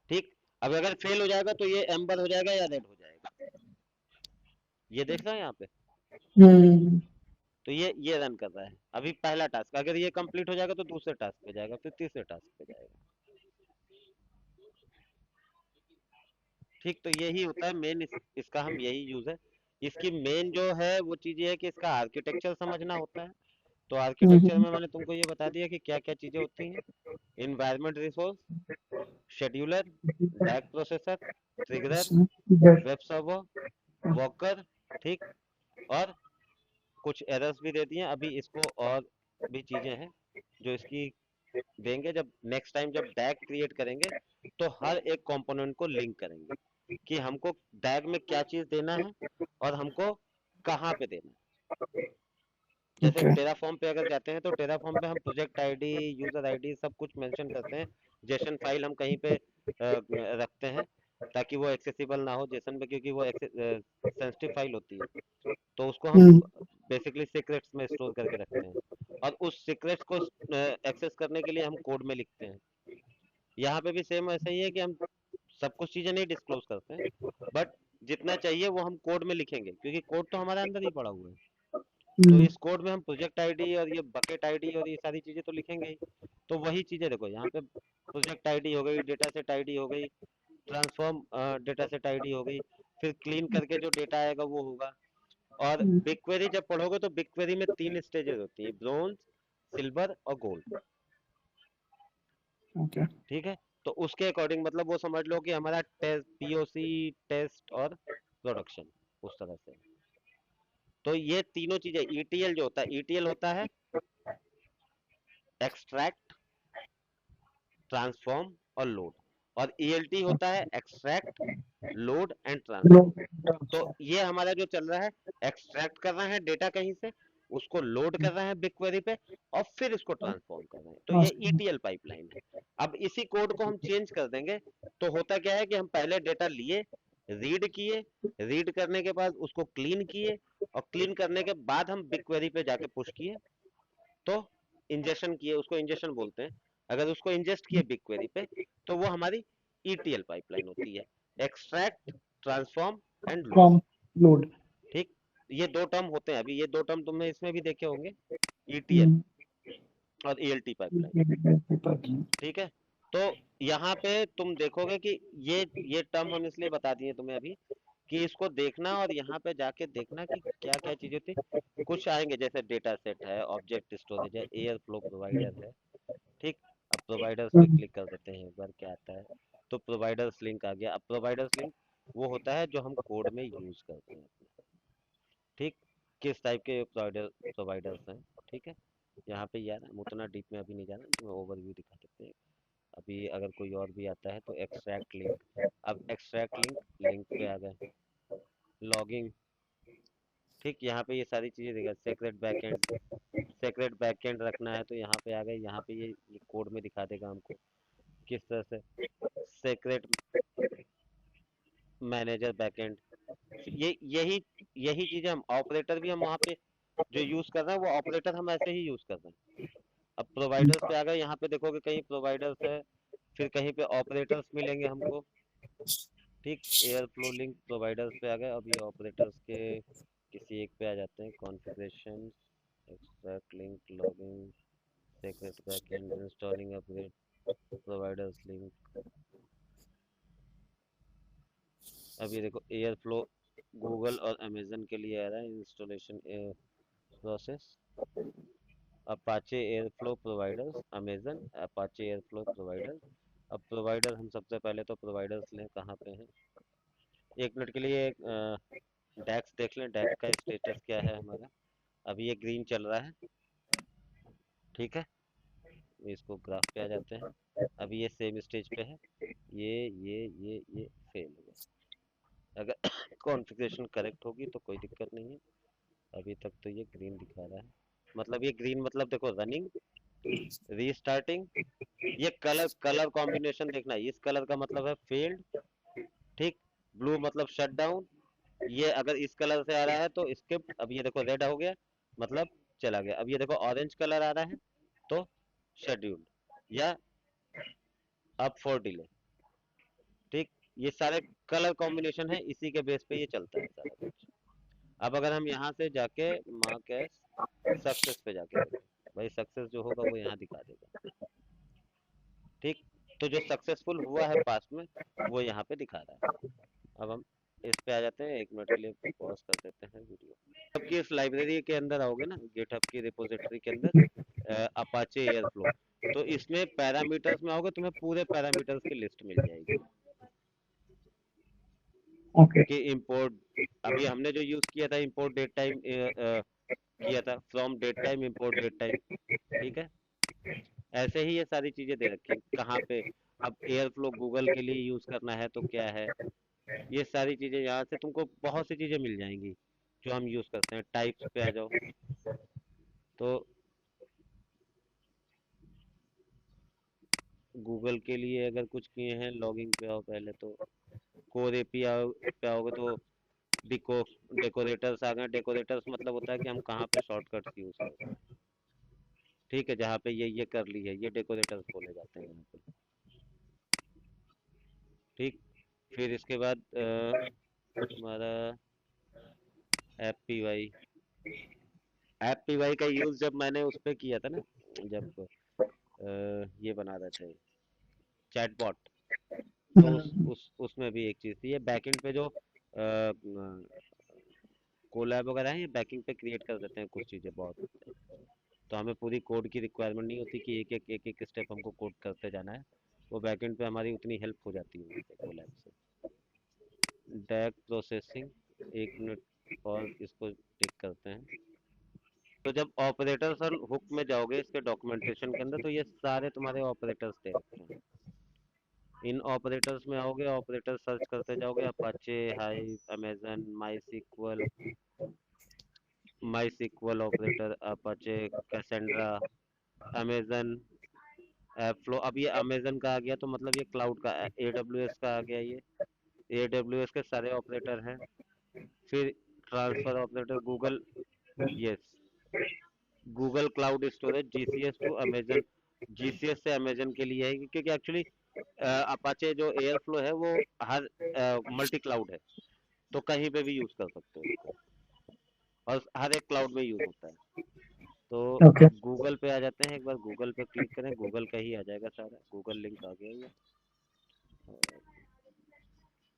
ठीक। अब अगर फेल हो जाएगा तो ये एम्बर हो जाएगा या रेड हो जाएगा, ये देख रहे हैं यहाँ पे।
हम्म,
तो ये रन कर रहा है अभी पहला टास्क, अगर ये कंप्लीट हो जाएगा तो दूसरे टास्क पे जाएगा, फिर तीसरे टास्क पे जाएगा। ठीक। तो यही होता है मेन, इसका हम यही यूज है। इसकी मेन जो है वो चीज ये है कि इसका आर्किटेक्चर समझना होता है। तो आर्किटेक्चर में मैंने तुमको ये बता दिया कि क्या क्या चीजें होती हैं। Environment resource, scheduler, डैग processor, ट्रिगरर, web server, walker. ठीक। और कुछ एरर्स भी दे दिए अभी इसको, और भी चीजें हैं जो इसकी देंगे जब नेक्स्ट टाइम जब डैग क्रिएट करेंगे, तो हर एक कंपोनेंट को लिंक करेंगे कि हमको डैग में क्या चीज देना है और हमको कहाँ पे देना है। जैसे
ओके।
टेराफॉर्म पे अगर जाते हैं तो टेराफॉर्म पे हम प्रोजेक्ट आईडी, यूजर आईडी सब कुछ मेंशन करते हैं। जेसन फाइल हम कहीं पे रखते हैं ताकि वो एक्सेसिबल ना हो जेसन पे, क्योंकि वो सेंसिटिव फाइल होती है। तो उसको हम
हम्म,
बेसिकली सीक्रेट्स में स्टोर करके रखते हैं, और उस सीक्रेट्स को एक्सेस करने के लिए हम कोड में लिखते हैं। यहाँ पे भी सेम ऐसा ही है कि हम सब कुछ चीजें नहीं डिस्क्लोज करते हैं, बट जितना चाहिए वो हम कोड में लिखेंगे, क्योंकि कोड तो हमारे अंदर ही पड़ा हुआ है। तो
हम्म,
इस कोड में हम प्रोजेक्ट आईडी और ये बकेट आईडी और ये सारी चीजें तो लिखेंगे ही। तो वही चीजें देखो यहाँ पे, प्रोजेक्ट आईडी हो गई, डेटा सेट आईडी हो गई, ट्रांसफॉर्म डेटा सेट आईडी हो गई, फिर क्लीन करके जो डेटा आएगा वो होगा। और
हम्म,
बिग क्वेरी जब पढ़ोगे तो बिग क्वेरी में 3 स्टेजेस होती है, ब्रोंज, सिल्वर और गोल्ड।
ओके।
ठीक है। तो उसके अकॉर्डिंग मतलब वो समझ लो कि हमारा टेस्ट, पीओसी, टेस्ट और प्रोडक्शन, उस तरह से। तो ये तीनों चीजें, ईटीएल जो होता है, ईटीएल होता है एक्सट्रैक्ट, ट्रांसफॉर्म और लोड, और ईएलटी होता है एक्सट्रैक्ट, लोड एंड ट्रांसफॉर्म। तो ये हमारा जो चल रहा है, एक्सट्रैक्ट कर रहे हैं डेटा कहीं से, उसको लोड कर रहे हैं बिग क्वेरी पे, और फिर इसको ट्रांसफॉर्म कर रहे हैं। तो ये ईटीएल पाइपलाइन है। अब इसी कोड को हम चेंज कर देंगे, तो होता क्या है कि हम पहले डेटा लिए, रीड किए, रीड करने के बाद उसको क्लीन किए, और क्लीन करने के बाद हम बिग क्वेरी पे जाके पुश किए, तो इंजेक्शन किए, उसको इंजेक्शन बोलते हैं। अगर उसको इंजेस्ट किए बिग क्वेरी पे, तो वो हमारी ईटीएल पाइपलाइन होती है, extract, transform and load.
From load.
ठीक। ये दो टर्म होते हैं, अभी ये दो टर्म तुमने इसमें भी देखे होंगे, ईटीएल और ईएलटी पाइपलाइन। ठीक है। तो यहाँ पे तुम देखोगे कि ये टर्म हम इसलिए बता दिए तुम्हें अभी, कि इसको देखना और यहाँ पे जाके देखना कि क्या क्या चीजें थी। कुछ आएंगे जैसे डेटा सेट है, ऑब्जेक्ट स्टोरेज है, एयर फ्लो प्रोवाइडर है। ठीक। अब प्रोवाइडर्स पे क्लिक कर देते हैं एक बार, क्या आता है। तो प्रोवाइडर्स लिंक आ गया। अब प्रोवाइडर्स लिंक वो होता है जो हम कोड में यूज करते हैं अपने। ठीक। किस टाइप के प्रोवाइडर्स हैं। ठीक है। यहाँ पे यार हम उतना डीप में अभी नहीं जाना, तुम्हें ओवरव्यू दिखा देते हैं। अभी अगर कोई और भी आता है तो एक्सट्रैक्ट लिंक। अब एक्सट्रैक्ट लिंक, लिंक पे आ गए, लॉगिंग। ठीक। यहाँ पे ये सारी चीजें देगा, सेक्रेट बैकएंड, सेक्रेट बैकएंड रखना है तो यहाँ पे आ गए, यहाँ पे ये कोड में दिखा देगा हमको किस तरह से सेक्रेट मैनेजर बैकएंड। ये यही यही चीजें हम ऑपरेटर भी हम वहाँ पे जो यूज कर रहे हैं वो ऑपरेटर हम ऐसे ही यूज कर रहे हैं। अब प्रोवाइडर्स पे आ गए, यहाँ पे देखोगे कहीं प्रोवाइडर्स है, फिर कहीं पे ऑपरेटर्स मिलेंगे हमको। ठीक। एयर फ्लो लिंक प्रोवाइडर्स पे आ गए, अब ये ऑपरेटर्स के किसी एक पे आ जाते हैं, configuration, extract link, logging, secret backend installing upgrade providers link. अब ये देखो एयर फ्लो गूगल और अमेजन के लिए आ रहा है installation process. Apache Airflow providers Amazon Apache Airflow provider. अब प्रोवाइडर हम सबसे पहले तो प्रोवाइडर्स लें, कहाँ पे हैं। एक मिनट के लिए डैक्स देख लें, डैक्स का स्टेटस क्या है हमारा। अभी ये ग्रीन चल रहा है, ठीक है। इसको ग्राफ पे आ जाते हैं। अभी ये सेम स्टेज पे है, ये फेल हो गया। अगर कॉन्फ़िगरेशन करेक्ट होगी तो कोई दिक्कत नहीं है। अभी तक तो ये ग्रीन दिखा रहा है, मतलब ये ग्रीन मतलब देखो रनिंग, रीस्टार्टिंग। ये कलर कलर कॉम्बिनेशन देखना, इस कलर का मतलब है फेल्ड, ठीक। ब्लू मतलब शट डाउन। ये अगर इस कलर से आ रहा है तो स्किप्ड। अब ये देखो रेड हो गया मतलब चला गया। अब ये देखो ऑरेंज कलर आ रहा है तो शेड्यूल्ड या अप फॉर डिले, ठीक। ये सारे कलर कॉम्बिनेशन है, इसी के बेस पे ये चलता है सारा कुछ। अब अगर हम यहाँ से जाके मार्क एज सक्सेस पे जाके देखें, भाई सक्सेस जो होगा वो यहाँ दिखा देगा, ठीक। तो जो सक्सेसफुल हुआ है पास्ट में वो यहाँ पे दिखा रहा है। अब हम इस पे आ जाते हैं, एक मिनट के लिए पॉज कर देते हैं वीडियो। आपकी इस लाइब्रेरी के अंदर आओगे ना, गिटहब की रिपोजिटरी के अंदर अपाचे एयरफ्लो, तो इसमें पैरामीटर्स में आओगे तुम्हें पूरे पैरामीटर्स की लिस्ट मिल जाएगी
ओके।
कि इंपोर्ट। अभी हमने जो यूज किया था इंपोर्ट डेट टाइम किया था, from date time import date time, ठीक है। ऐसे ही ये सारी चीजें दे रखी हैं कहाँ पे। अब एयरफ्लो गूगल के लिए यूज करना है तो क्या है, ये सारी चीजें यहाँ से तुमको बहुत सी चीजें मिल जाएंगी जो हम यूज करते हैं। टाइप्स पे आ जाओ तो गूगल के लिए अगर कुछ किए हैं, लॉगिंग पे आओ पहले तो, कोर एपीआई पे आओगे तो डिको डेकोरेटर्स आ गए। डेकोरेटर्स मतलब होता है कि हम कहाँ पे शॉर्टकट्स यूज करते हैं, ठीक है। जहाँ पे ये कर ली है, ये डेकोरेटर्स बोले जाते हैं यहाँ पे, ठीक। फिर इसके बाद तुम्हारा app P Y. App P Y का यूज जब मैंने उस पर किया था ना, जब ये बना रहे थे चैटबॉट, तो उसमें भी एक चीज़ थी, ये बैकएंड पे जो कोलैब वगैरह है, ये बैकएंड पे क्रिएट कर देते हैं कुछ चीज़ें बहुत। तो हमें पूरी कोड की रिक्वायरमेंट नहीं होती कि एक एक स्टेप हमको कोड करते जाना है। वो बैकएंड पे हमारी उतनी हेल्प हो जाती है वहाँ पे कोलैब से। डैग प्रोसेसिंग, एक मिनट और इसको टिक करते हैं। तो जब ऑपरेटर्स और हुक में जाओगे इसके डॉक्यूमेंटेशन के अंदर, तो ये सारे तुम्हारे ऑपरेटर्स दे रखे हैं। इन ऑपरेटर्स में आओगे, ऑपरेटर सर्च करते जाओगे, Apache, Hive, Amazon, MySQL operator, Apache, Cassandra, Amazon AppFlow. अब ये अमेजन का आ गया तो मतलब ये क्लाउड का, एडब्ल्यूएस का आ गया, ये एडब्ल्यूएस के सारे ऑपरेटर हैं। फिर transfer operator Google, yes, Google cloud storage GCS to Amazon, GCS से अमेजन के लिए है, क्योंकि एक्चुअली अपाचे जो एयर फ्लो है वो हर मल्टी क्लाउड है, तो कहीं पे भी यूज कर सकते हो उसको, और हर एक क्लाउड में यूज होता है। तो
ओके।
गूगल पे आ जाते हैं, एक बार गूगल पे क्लिक करें, गूगल का ही आ जाएगा सारा, गूगल लिंक आ गया ये।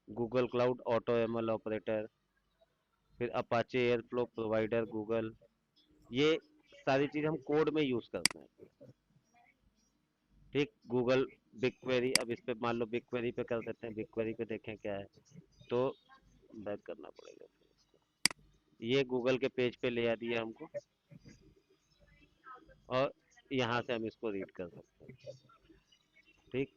Google cloud auto ML operator, फिर अपाचे एयरफ्लो प्रोवाइडर गूगल, ये सारी चीज हम कोड में यूज करते हैं, ठीक। गूगल बिग क्वेरी, अब इस पे मान लो बिग क्वेरी पे कर देते हैं, बिग क्वेरी पे देखें क्या है। तो बैक करना पड़ेगा फिर इसको। ये गूगल के पेज पे ले आ दिया हमको, और यहाँ से हम इसको रीड कर सकते हैं, ठीक।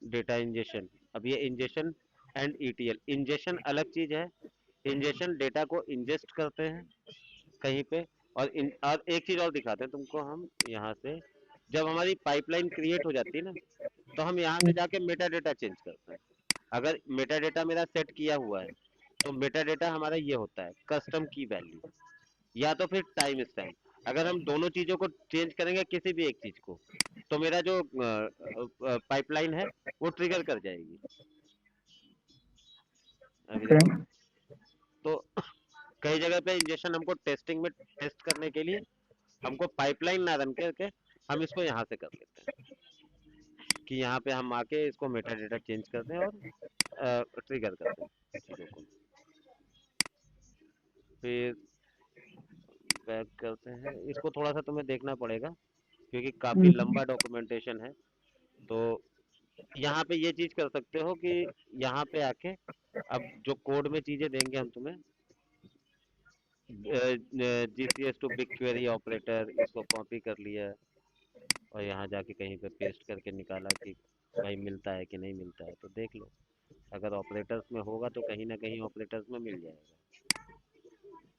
डेटा इंजेशन, अब ये इंजेशन एंड ईटीएल। इंजेशन अलग चीज है, इंजेशन डेटा को इंजेस्ट करते हैं कहीं पे। और एक चीज और दिखाते हैं तुमको हम यहाँ से, जब हमारी पाइपलाइन क्रिएट हो जाती है ना, तो हम यहाँ से जाके मेटा डेटा चेंज करते हैं। अगर मेटा डेटा मेरा सेट किया हुआ है तो मेटा डेटा हमारा ये होता है कस्टम की वैल्यू या तो फिर टाइम स्टैम्प। अगर हम दोनों चीजों को चेंज करेंगे किसी भी एक चीज को, तो मेरा जो पाइपलाइन है वो ट्रिगर कर जाएगी। अभी
ओके।
देखो, तो कई जगह पे इंजेक्शन हमको टेस्टिंग में टेस्ट करने के लिए हमको पाइपलाइन ना रन करके हम इसको यहाँ से कर लेते हैं कि यहाँ पे हम आके इसको मेटा डेटा चेंज करते हैं और ट्रिगर करते हैं चीज़ों को। फिर बैक करते हैं, इसको थोड़ा सा तुम्हें देखना पड़ेगा क्योंकि काफ़ी
हम्म,
लंबा डॉक्यूमेंटेशन है। तो यहाँ पे ये चीज़ कर सकते हो कि यहाँ पे आके अब जो कोड में चीज़ें देंगे हम तुम्हें, GCS to BigQuery operator, इसको कॉपी कर लिया और यहाँ जाके कहीं पे पेस्ट करके निकाला कि भाई मिलता है कि नहीं मिलता है, तो देख लो। अगर ऑपरेटर्स में होगा तो कहीं ना कहीं ऑपरेटर्स में मिल जाएगा,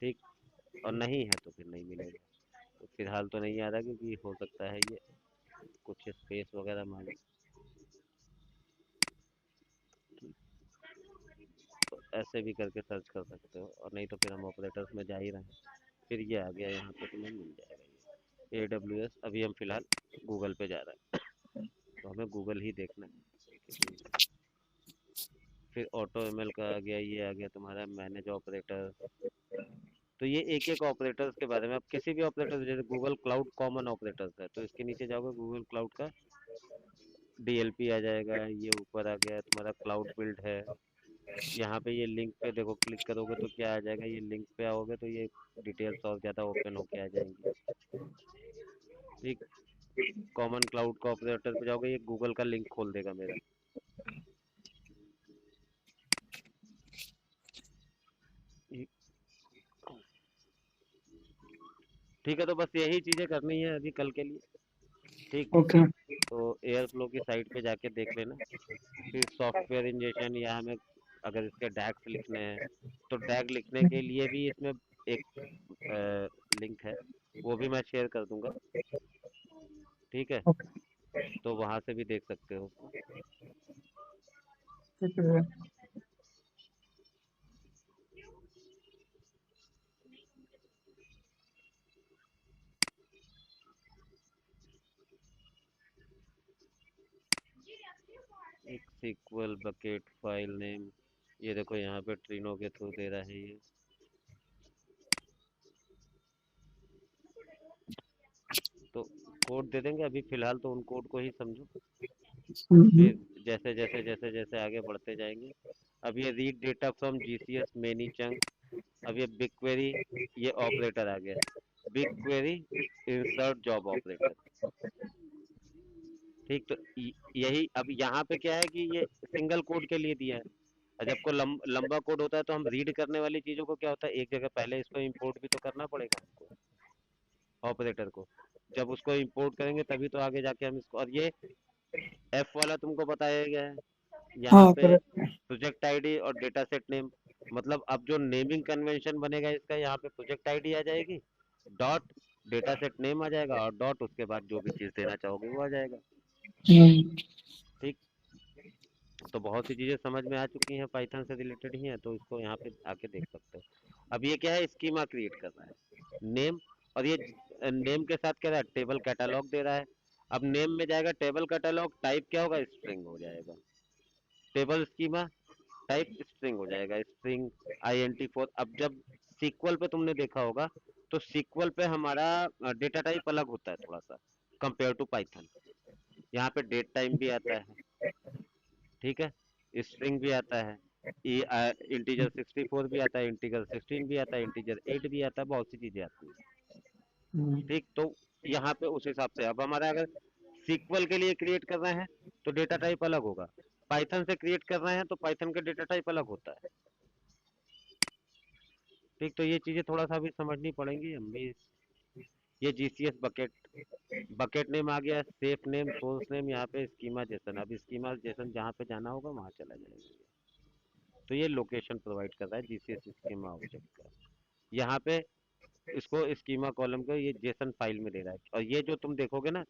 ठीक। और नहीं है तो फिर नहीं मिलेगा। तो फिलहाल तो नहीं आ रहा क्योंकि हो सकता है ये कुछ स्पेस वगैरह मांगे। तो ऐसे भी करके सर्च कर सकते हो, और नहीं तो फिर हम ऑपरेटर्स में जा ही रहे हैं। फिर ये आ गया, यहाँ पे तुम्हें मिल जाएगा ये AWS। अभी हम फिलहाल गूगल पे जा रहे हैं, तो हमें गूगल ही देखना है क्योंकि फिर ऑटो ML का आ गया, ये आ गया तुम्हारा मैनेज ऑपरेटर। तो ये एक एक ऑपरेटर्स के बारे में, अब किसी भी ऑपरेटर जैसे गूगल क्लाउड कॉमन ऑपरेटर्स है, तो इसके नीचे जाओगे गूगल क्लाउड का DLP आ जाएगा। ये ऊपर आ गया तुम्हारा क्लाउड बिल्ड है। यहाँ पे ये लिंक पे देखो, क्लिक करोगे तो क्या आ जाएगा, ये लिंक पे आओगे तो ये डिटेल्स और ज़्यादा ओपन होके आ जाएंगी, ठीक। कॉमन क्लाउड का ऑपरेटर पे जाओगे, ये गूगल का लिंक खोल देगा मेरा। ये- ठीक है, तो बस यही चीज़ें करनी है अभी कल के लिए, ठीक।
ओके।
तो एयरफ्लो की साइट पे जाके देख लेना। फिर सॉफ्टवेयर इंजेक्शन, या हमें अगर इसके डैग्स लिखने हैं तो डैग लिखने के लिए भी इसमें एक लिंक है, वो भी मैं शेयर कर दूंगा, ठीक है।
ओके,
तो वहां से भी देख सकते हो उसको।
ठीक है।
एक सीक्वल बकेट फाइल नेम, ये देखो यहाँ पे ट्रिनो के थ्रू दे रहा है ये। तो कोड दे देंगे, अभी फिलहाल तो उन कोड को ही समझो,
हम्म,
फिर जैसे जैसे जैसे जैसे आगे बढ़ते जाएंगे। अब ये read data from GCS many chunk, अब ये बिग क्वेरी, ये ऑपरेटर आ गया, big query insert job operator, ठीक। तो यही अब यहाँ पे क्या है कि ये सिंगल कोड के लिए दिया है। और जब को लंबा कोड होता है तो हम रीड करने वाली चीजों को क्या होता है, एक जगह पहले इसको इंपोर्ट भी तो करना पड़ेगा हमको, ऑपरेटर को। जब उसको इंपोर्ट करेंगे तभी तो आगे जाके हम इसको, और ये F वाला तुमको बताया गया है यहाँ
हाँ
पे,
करेक्ट।
प्रोजेक्ट आईडी और डेटा सेट नेम। मतलब अब जो नेमिंग कन्वेंशन बनेगा इसका, यहाँ पे प्रोजेक्ट आईडी आ जाएगी, डॉट डेटा सेट नेम आ जाएगा, और डॉट उसके बाद जो भी चीज देना चाहोगे वो आ जाएगा,
हम्म,
ठीक। तो बहुत सी चीजें समझ में आ चुकी हैं, पाइथन से रिलेटेड ही हैं, तो इसको यहाँ पे आके देख सकते हो। अब ये क्या है, स्कीमा क्रिएट कर रहा है, नेम। और ये नेम के साथ क्या रहा है, टेबल कैटलॉग दे रहा है। अब नेम में जाएगा टेबल कैटलॉग, टाइप क्या होगा, स्ट्रिंग हो जाएगा। टेबल स्कीमा, टाइप स्ट्रिंग हो जाएगा, स्ट्रिंग INT4। अब जब सीक्वल पे तुमने देखा होगा, तो सीक्वल पे हमारा डेटा टाइप अलग होता है थोड़ा सा कंपेयर टू पाइथन। यहाँ पे डेट टाइम भी आता है, ठीक है, स्ट्रिंग भी आता है, इंटीजर 64 भी आता है, इंटीजर 16 भी आता है, इंटीजर 8 भी आता है, बहुत सी चीजें आती हैं,
हम्म,
ठीक। तो यहाँ पे उस हिसाब से अब हमारा अगर सीक्वल के लिए क्रिएट कर रहे हैं तो डेटा टाइप अलग होगा, पाइथन से क्रिएट कर रहे हैं तो पाइथन का डेटा टाइप अलग होता है, ठीक। तो ये चीजें थोड़ा सा भी समझनी पड़ेंगी हम भी। ये GCS बकेट, बकेट नेम आ गया, सेफ नेम, सोर्स नेम, यहाँ पे स्कीमा जेसन। अब स्कीमा जेसन जहाँ पे जाना होगा वहां चला जाएगा। तो ये लोकेशन प्रोवाइड कर रहा है GCS स्कीमा ऑब्जेक्ट का। यहाँ पे इसको स्कीमा कॉलम को ये जेसन फाइल में दे रहा है, और ये जो तुम देखोगे ना,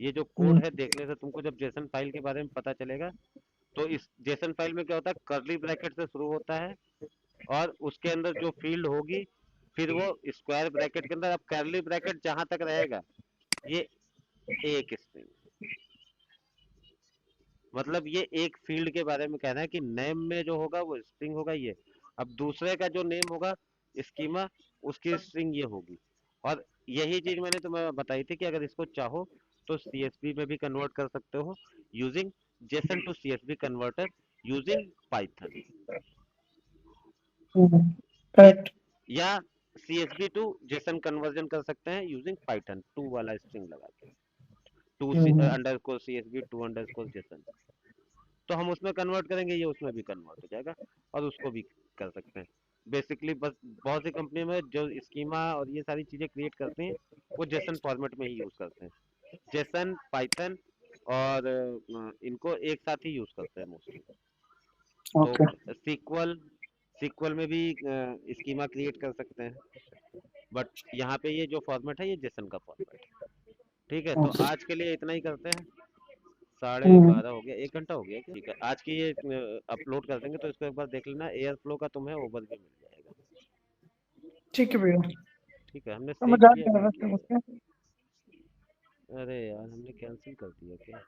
ये जो कोड
हम्म,
है, देखने से तुमको जब जेसन फाइल के बारे में पता चलेगा। तो इस जेसन फाइल में क्या होता है, कर्ली ब्रैकेट से शुरू होता है, और उसके अंदर जो फील्ड होगी फिर वो स्क्वायर ब्रैकेट के अंदर, अब कर्ली ब्रैकेट जहां तक रहेगा ये एक स्ट्रिंग, मतलब ये एक फील्ड के बारे में कहना है कि नेम में जो होगा वो स्ट्रिंग होगा ये। अब दूसरे का जो नेम होगा स्कीमा, उसकी स्ट्रिंग ये होगी। और यही चीज मैंने तुम्हें बताई थी कि अगर इसको चाहो तो सीएसवी में भी कन्वर्ट कर सकते हो using JSON to CSV converter using Python,
correct.
या सीएसवी टू जेसन कन्वर्जन कर सकते हैं यूजिंग पाइथन 2 वाला स्ट्रिंग लगा के, to underscore CSV to underscore JSON. तो हम उसमें कन्वर्ट करेंगे, ये उसमें भी कन्वर्ट हो जाएगा और उसको भी कर सकते हैं। बेसिकली बस बहुत सी कंपनी में जो स्कीमा और ये सारी चीजें क्रिएट करती हैं वो जेसन फॉर्मेट में ही यूज करते हैं, जेसन पाइथन और इनको एक साथ ही यूज करते हैं मोस्टली। तो
ओके।
सीक्वल सीक्वल में भी स्कीमा क्रिएट कर सकते हैं, बट यहाँ पे ये जो फॉर्मेट है ये जेसन का फॉर्मेट है। ठीक है, तो
ओके।
आज के लिए इतना ही करते हैं। 12:30 हो गया, 1 घंटा हो गया क्या? ठीक है, आज की ये अपलोड कर देंगे तो इसको एक बार देख लेना, एयर फ्लो का तुम्हें ओवरव्यू मिल जाएगा।
ठीक है भैया।
ठीक है, हमने
तो
सेव
मजा आ
किया
गया
नहीं
वैसे
किया
मुझे।
है। अरे यार, हमने कैंसिल कर दिया क्या?